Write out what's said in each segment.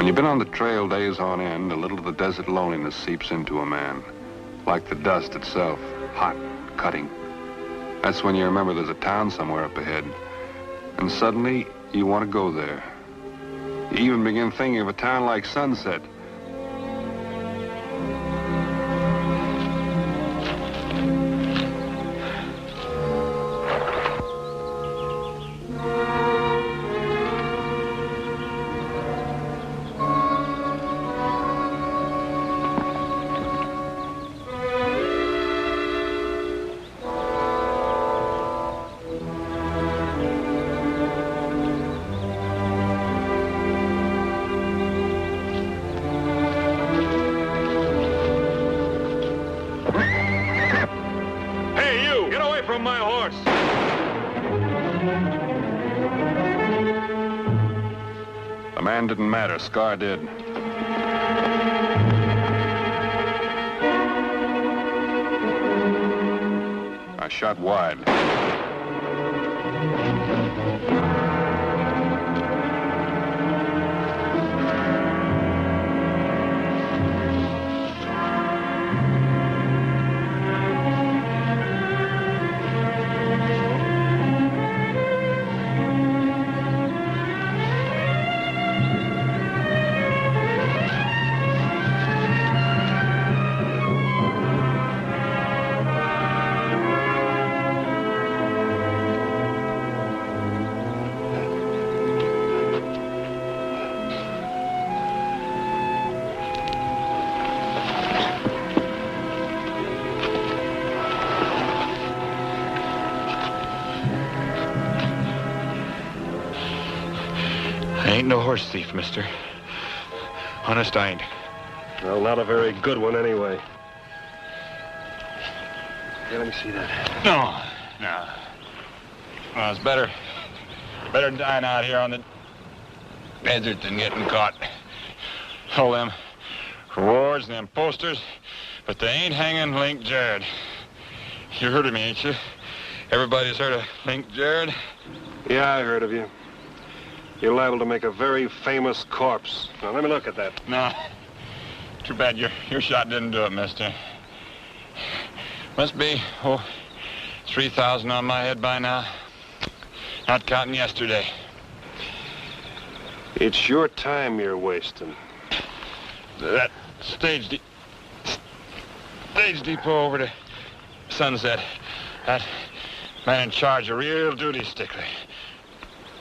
When you've been on the trail days on end, a little of the desert loneliness seeps into a man. Like the dust itself, hot, cutting. That's when you remember there's a town somewhere up ahead. And suddenly, you want to go there. You even begin thinking of a town like Sunset. Didn't matter. Scar did. I shot wide. I ain't no horse thief, mister. Honest, I ain't. Well, not a very good one, anyway. Here, let me see that. No. Well, it's better dying out here on the desert than getting caught. All them rewards and them posters, but they ain't hanging Link Jared. You heard of me, ain't you? Everybody's heard of Link Jared? Yeah, I heard of you. You're liable to make a very famous corpse. Now, let me look at that. No. Too bad your shot didn't do it, mister. Must be, 3,000 on my head by now. Not counting yesterday. It's your time you're wasting. That stage depot over to Sunset. That man in charge, a real duty stickler.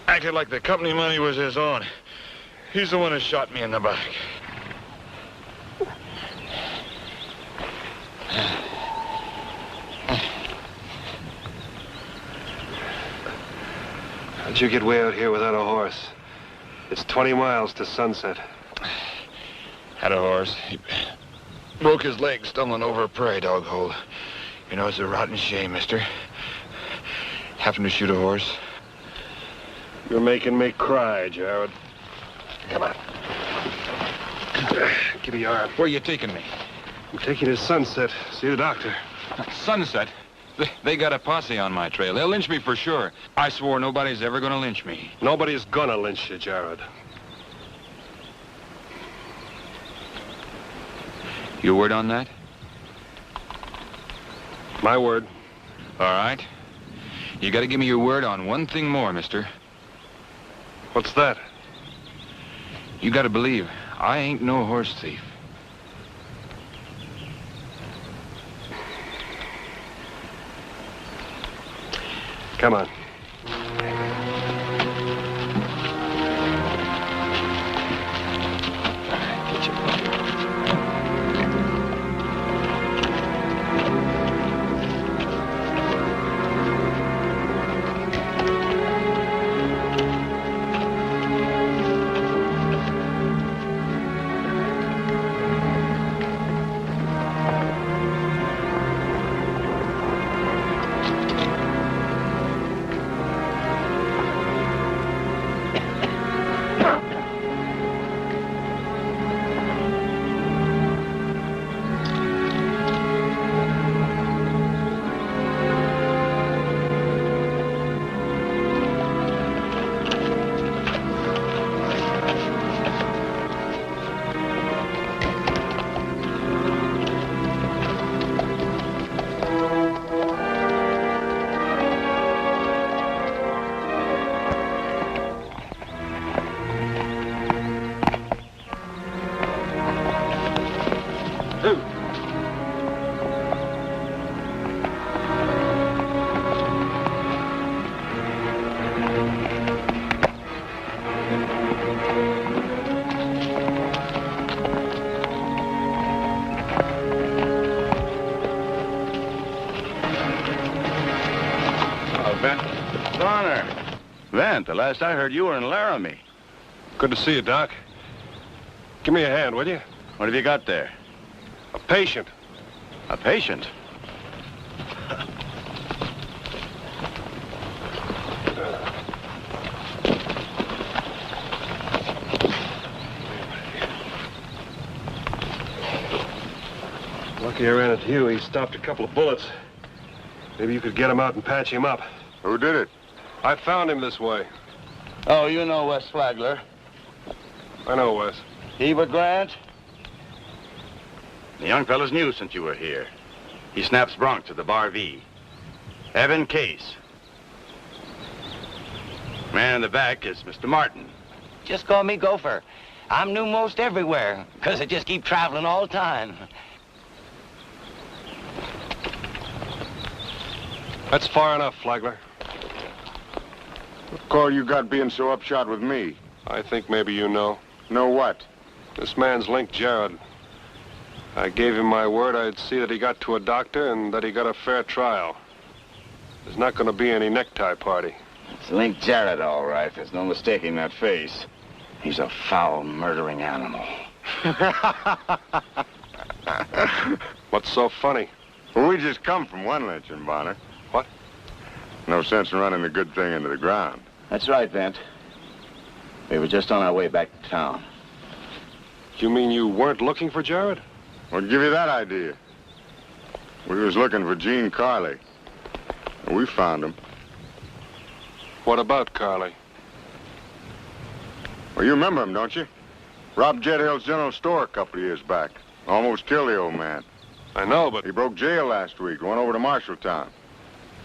Acted like the company money was his own. He's the one who shot me in the back. How'd you get way out here without a horse? It's 20 miles to Sunset. Had a horse. He broke his leg stumbling over a prairie dog hole. You know, it's a rotten shame, mister. Happened to shoot a horse. You're making me cry, Jared. Come on. Give me your arm. Where are you taking me? I'm taking you to Sunset. See the doctor. Sunset? They got a posse on my trail. They'll lynch me for sure. I swore nobody's ever gonna lynch me. Nobody's gonna lynch you, Jared. Your word on that? My word. All right. You gotta give me your word on one thing more, mister. What's that? You gotta believe I ain't no horse thief. Come on. Vent. Bonner. Vent, the last I heard you were in Laramie. Good to see you, Doc. Give me a hand, will you? What have you got there? A patient. A patient? Lucky I ran into you. He stopped a couple of bullets. Maybe you could get him out and patch him up. Who did it? I found him this way. Oh, you know Wes Flagler. I know, Wes. Eva Grant? The young fella's new since you were here. He snaps Bronx at the Bar V. Evan Case. Man in the back is Mr. Martin. Just call me Gopher. I'm new most everywhere, because I just keep traveling all the time. That's far enough, Flagler. What call you got being so upshot with me? I think maybe you know. Know what? This man's linked Jared. I gave him my word I'd see that he got to a doctor and that he got a fair trial. There's not going to be any necktie party. It's Link Jarrett, all right. There's no mistaking that face. He's a foul, murdering animal. What's so funny? Well, we just come from one lynching, Bonner. What? No sense in running a good thing into the ground. That's right, Vent. We were just on our way back to town. You mean you weren't looking for Jared? What'd give you that idea? We was looking for Gene Carley. And we found him. What about Carley? Well, you remember him, don't you? Robbed Jet Hill's general store a couple of years back. Almost killed the old man. I know, but... He broke jail last week, went over to Marshalltown.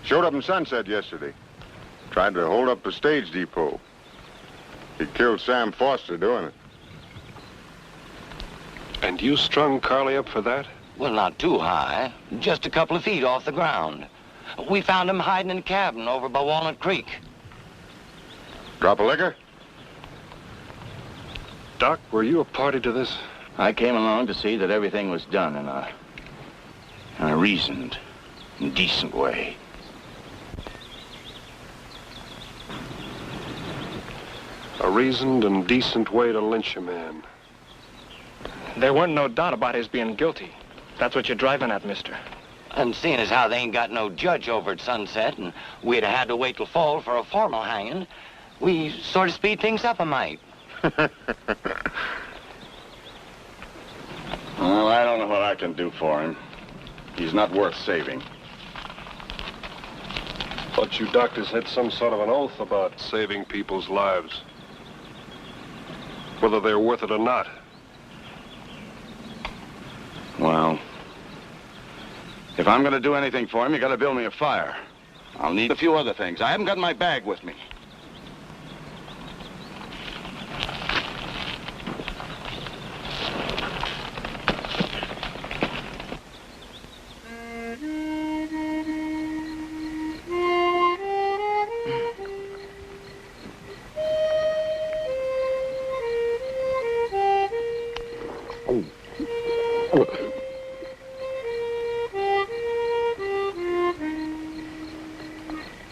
Showed up in Sunset yesterday. Tried to hold up the stage depot. He killed Sam Foster doing it. And you strung Carley up for that? Well, not too high. Just a couple of feet off the ground. We found him hiding in a cabin over by Walnut Creek. Drop a liquor? Doc, were you a party to this? I came along to see that everything was done in a reasoned and decent way. A reasoned and decent way to lynch a man. There weren't no doubt about his being guilty. That's what you're driving at, mister. And seeing as how they ain't got no judge over at Sunset, and we'd have had to wait till fall for a formal hanging, we sort of speed things up a mite. Well, I don't know what I can do for him. He's not worth saving. Thought you doctors had some sort of an oath about saving people's lives. Whether they're worth it or not. Well, if I'm going to do anything for him, you got to build me a fire. I'll need a few other things. I haven't got my bag with me.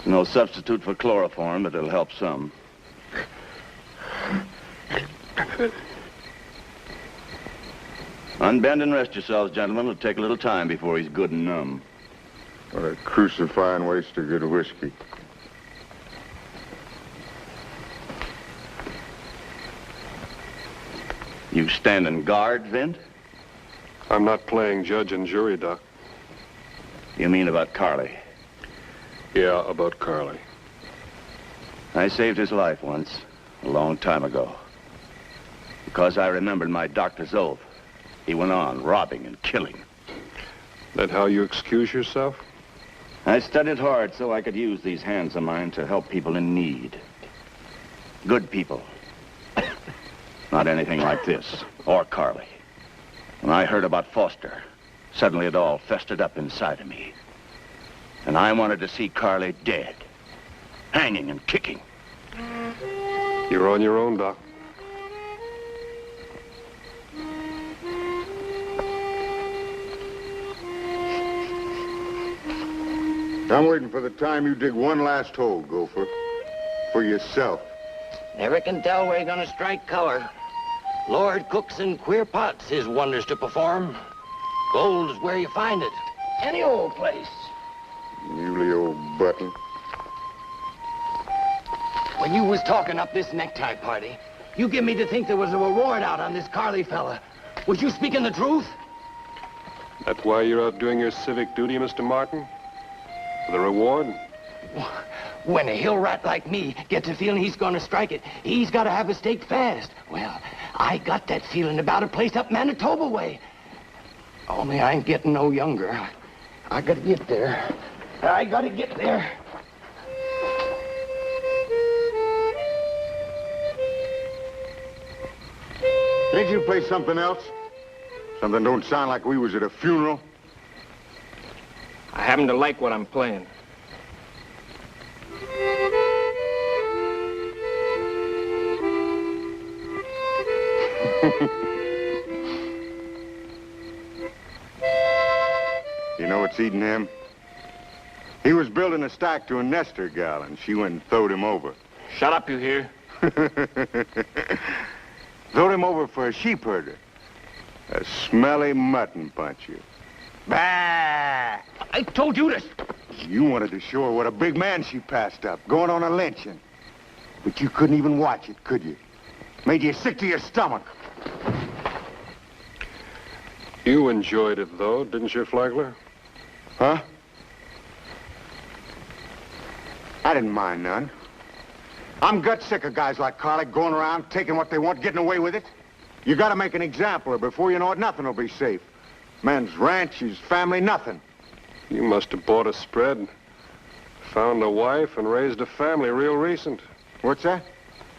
No substitute for chloroform, but it'll help some. Unbend and rest yourselves, gentlemen. It'll take a little time before he's good and numb. What a crucifying waste of good whiskey. You standing guard, Vint? I'm not playing judge and jury, Doc. You mean about Carley? Yeah, about Carley. I saved his life once, a long time ago. Because I remembered my doctor's oath. He went on robbing and killing. That how you excuse yourself? I studied hard so I could use these hands of mine to help people in need. Good people. Not anything like this, or Carley. When I heard about Foster, suddenly it all festered up inside of me. And I wanted to see Carley dead, hanging and kicking. You're on your own, Doc. I'm waiting for the time you dig one last hole, Gopher. For yourself. Never can tell where you're gonna strike color. Lord cooks in queer pots his wonders to perform. Gold is where you find it. Any old place. Muley old button. When you was talking up this necktie party, you give me to think there was a reward out on this Carly fella. Was you speaking the truth? That's why you're out doing your civic duty, Mr. Martin? For the reward? When a hill rat like me gets a feeling he's gonna strike it, he's gotta have a stake fast. Well, I got that feeling about a place up Manitoba way. Only I ain't getting no younger. I gotta get there. I gotta get there. Can't you play something else? Something don't sound like we was at a funeral. I happen to like what I'm playing. You know what's eating him? He was building a stack to a Nestor gal, and she went and throwed him over. Shut up, you hear? Throwed him over for a sheep herder. A smelly mutton puncher. Bah! I told you this. You wanted to show her what a big man she passed up, going on a lynching. But you couldn't even watch it, could you? Made you sick to your stomach. You enjoyed it, though, didn't you, Flagler? Huh? I didn't mind none. I'm gut sick of guys like Carly going around taking what they want, getting away with it. You gotta make an example, or before you know it, nothing will be safe. Man's ranch, his family, nothing. You must have bought a spread, found a wife, and raised a family real recent. What's that?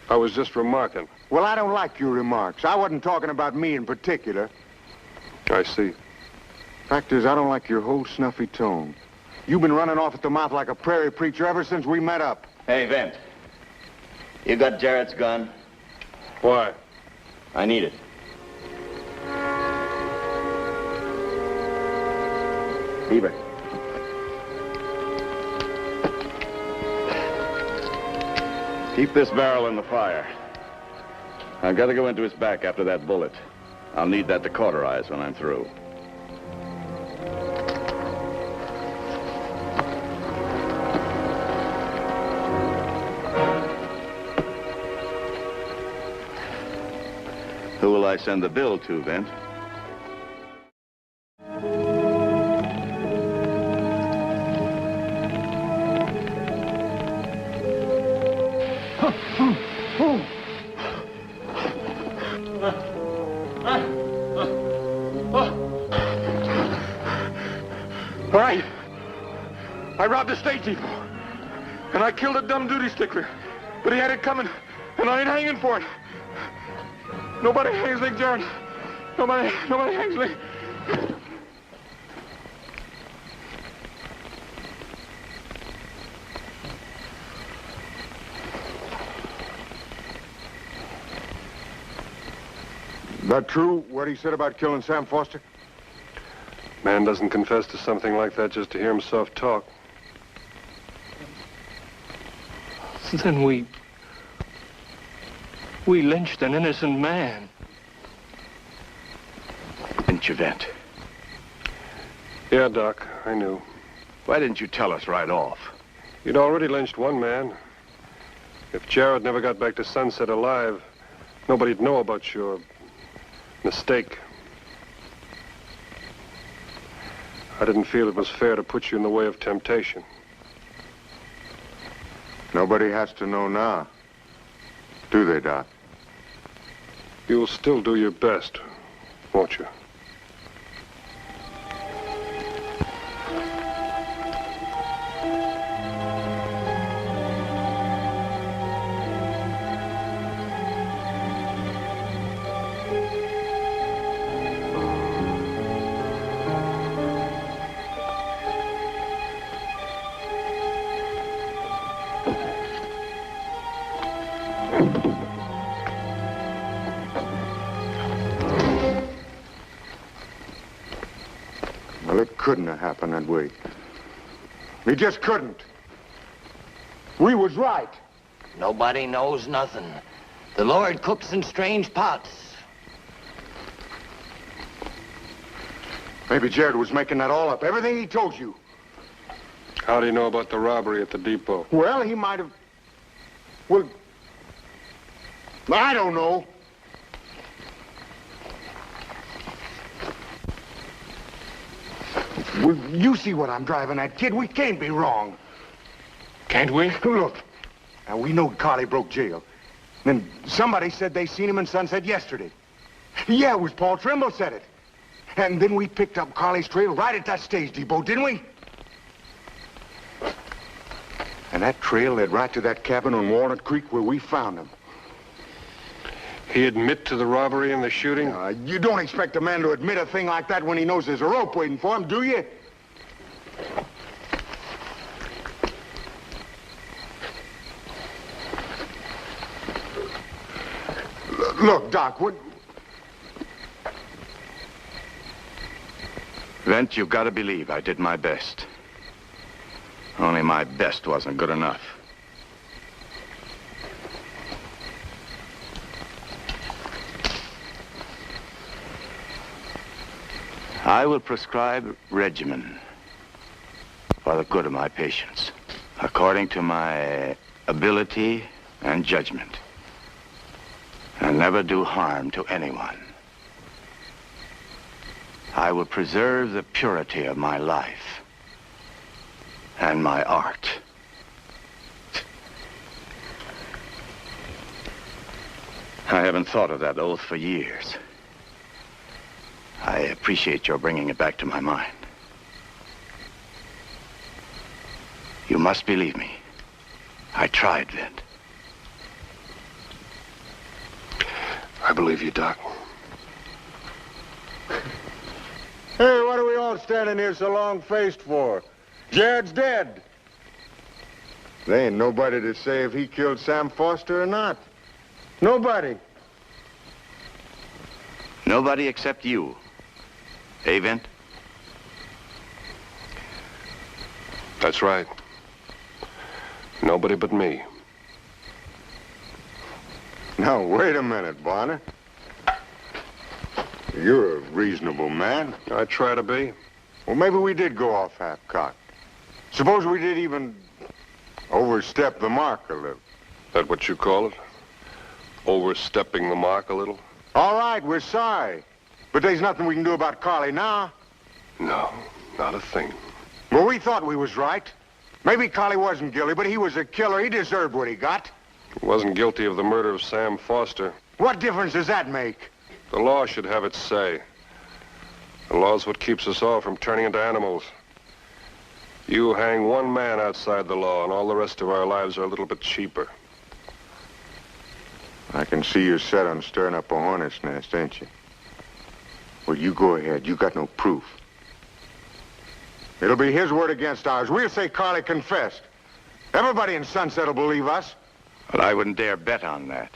I was just remarking. Well, I don't like your remarks. I wasn't talking about me in particular. I see. Fact is, I don't like your whole snuffy tone. You've been running off at the mouth like a prairie preacher ever since we met up. Hey, Vint. You got Jarrett's gun? Why? I need it. Keep it. Keep this barrel in the fire. I've got to go into his back after that bullet. I'll need that to cauterize when I'm through. Who will I send the bill to, Vint? All right. I robbed a state depot. And I killed a dumb duty stickler. But he had it coming. And I ain't hanging for it. Nobody hangs like Jarrett. Nobody hangs like... That true, what he said about killing Sam Foster? Man doesn't confess to something like that just to hear himself talk. Then we lynched an innocent man. Didn't you, Vint? Yeah, Doc, I knew. Why didn't you tell us right off? You'd already lynched one man. If Jarrett never got back to Sunset alive, nobody'd know about your mistake. I didn't feel it was fair to put you in the way of temptation. Nobody has to know now. Do they, Doc? You'll still do your best, won't you? Well, it couldn't have happened that way. He just couldn't. We was right. Nobody knows nothing. The Lord cooks in strange pots. Maybe Jared was making that all up. Everything he told you. How do you know about the robbery at the depot? Well, he might have... Well... I don't know. Well, you see what I'm driving at, kid. We can't be wrong. Can't we? Look, now we know Carly broke jail. Then somebody said they seen him in Sunset yesterday. Yeah, it was Paul Trimble said it. And then we picked up Carly's trail right at that stage depot, didn't we? And that trail led right to that cabin on Walnut Creek where we found him. He admit to the robbery and the shooting? You don't expect a man to admit a thing like that when he knows there's a rope waiting for him, do you? Look, Doc, what... Vent, you've got to believe I did my best. Only my best wasn't good enough. I will prescribe regimen for the good of my patients, according to my ability and judgment, and never do harm to anyone. I will preserve the purity of my life and my art. I haven't thought of that oath for years. I appreciate your bringing it back to my mind. You must believe me. I tried, Vint. I believe you, Doc. Hey, what are we all standing here so long-faced for? Jared's dead. There ain't nobody to say if he killed Sam Foster or not. Nobody. Nobody except you. Hey, Vint? That's right. Nobody but me. Now, wait a minute, Bonner. You're a reasonable man. I try to be. Well, maybe we did go off half-cocked. Suppose we did even overstep the mark a little. That what you call it? Overstepping the mark a little? All right, we're sorry. But there's nothing we can do about Carly now. No, not a thing. Well, we thought we was right. Maybe Carly wasn't guilty, but he was a killer. He deserved what he got. He wasn't guilty of the murder of Sam Foster. What difference does that make? The law should have its say. The law's what keeps us all from turning into animals. You hang one man outside the law, and all the rest of our lives are a little bit cheaper. I can see you're set on stirring up a hornet's nest, ain't you? Well, you go ahead. You got no proof. It'll be his word against ours. We'll say Carly confessed. Everybody in Sunset will believe us. But I wouldn't dare bet on that.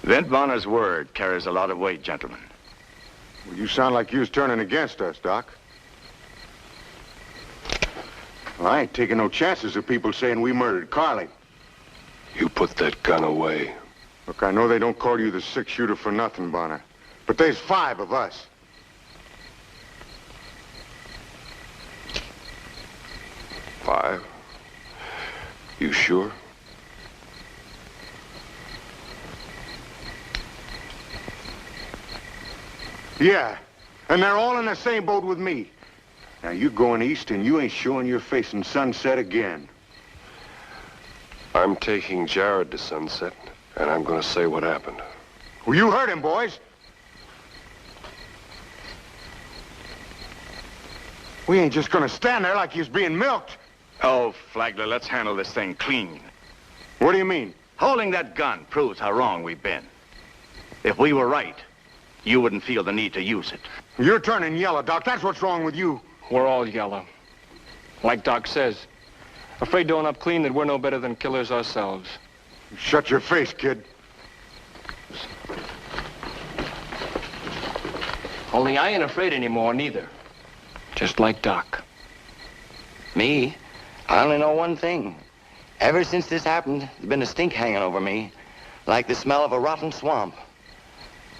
Vint Bonner's word carries a lot of weight, gentlemen. Well, you sound like you was turning against us, Doc. Well, I ain't taking no chances of people saying we murdered Carly. You put that gun away. Look, I know they don't call you the six-shooter for nothing, Bonner. But there's 5 of us. Five? You sure? Yeah, and they're all in the same boat with me. Now, you're going east, and you ain't showing your face in Sunset again. I'm taking Jared to Sunset, and I'm going to say what happened. Well, you heard him, boys. We ain't just going to stand there like he's being milked. Oh, Flagler, let's handle this thing clean. What do you mean? Holding that gun proves how wrong we've been. If we were right, you wouldn't feel the need to use it. You're turning yellow, Doc. That's what's wrong with you. We're all yellow. Like Doc says. Afraid to own up clean that we're no better than killers ourselves. Shut your face, kid. Only I ain't afraid anymore, neither. Just like Doc. Me? I only know one thing. Ever since this happened, there's been a stink hanging over me, like the smell of a rotten swamp.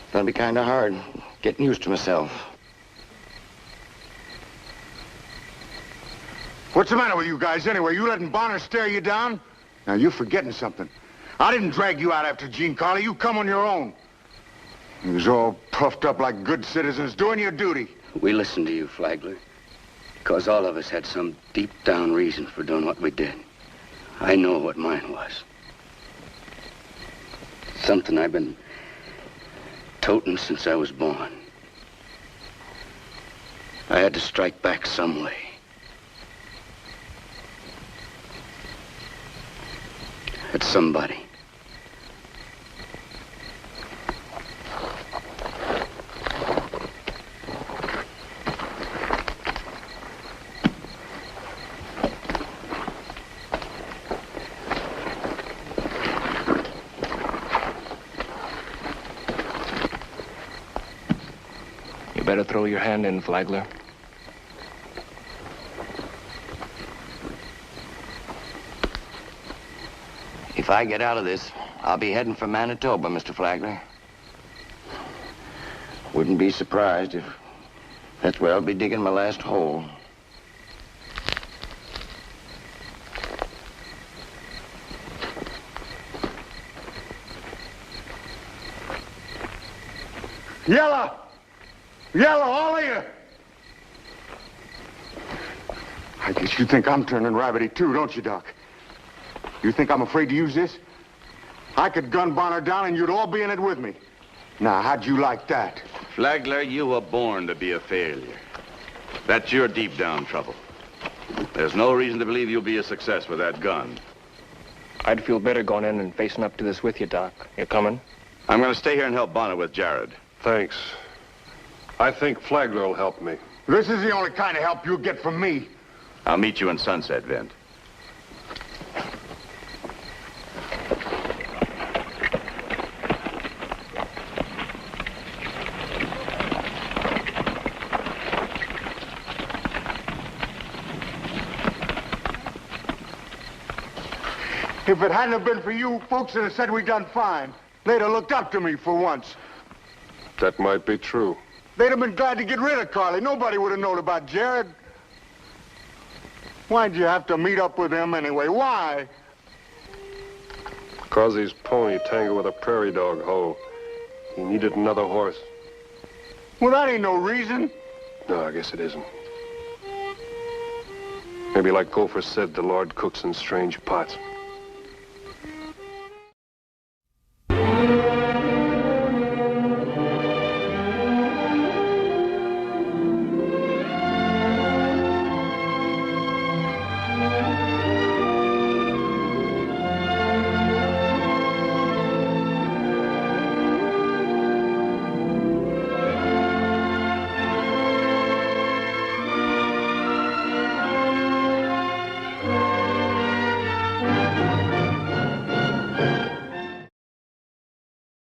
It's gonna be kind of hard getting used to myself. What's the matter with you guys anyway? You letting Bonner stare you down? Now, you're forgetting something. I didn't drag you out after Gene Carley. You come on your own. You was all puffed up like good citizens doing your duty. We listened to you, Flagler, because all of us had some deep down reason for doing what we did. I know what mine was. Something I've been toting since I was born. I had to strike back some way. At somebody. You better throw your hand in, Flagler. If I get out of this, I'll be heading for Manitoba, Mr. Flagler. Wouldn't be surprised if that's where I'll be digging my last hole. Yellow! Yellow, all of you! I guess you think I'm turning rabbity too, don't you, Doc? You think I'm afraid to use this? I could gun Bonner down and you'd all be in it with me. Now, how'd you like that? Flagler, you were born to be a failure. That's your deep down trouble. There's no reason to believe you'll be a success with that gun. I'd feel better going in and facing up to this with you, Doc. You coming? I'm going to stay here and help Bonner with Jared. Thanks. I think Flagler will help me. This is the only kind of help you'll get from me. I'll meet you in Sunset, Vint. If it hadn't have been for you, folks would have said we done fine. They'd have looked up to me for once. That might be true. They'd have been glad to get rid of Carley. Nobody would have known about Jared. Why'd you have to meet up with him anyway? Why? Because his pony tangled with a prairie dog hole. He needed another horse. Well, that ain't no reason. No, I guess it isn't. Maybe like Gopher said, the Lord cooks in strange pots.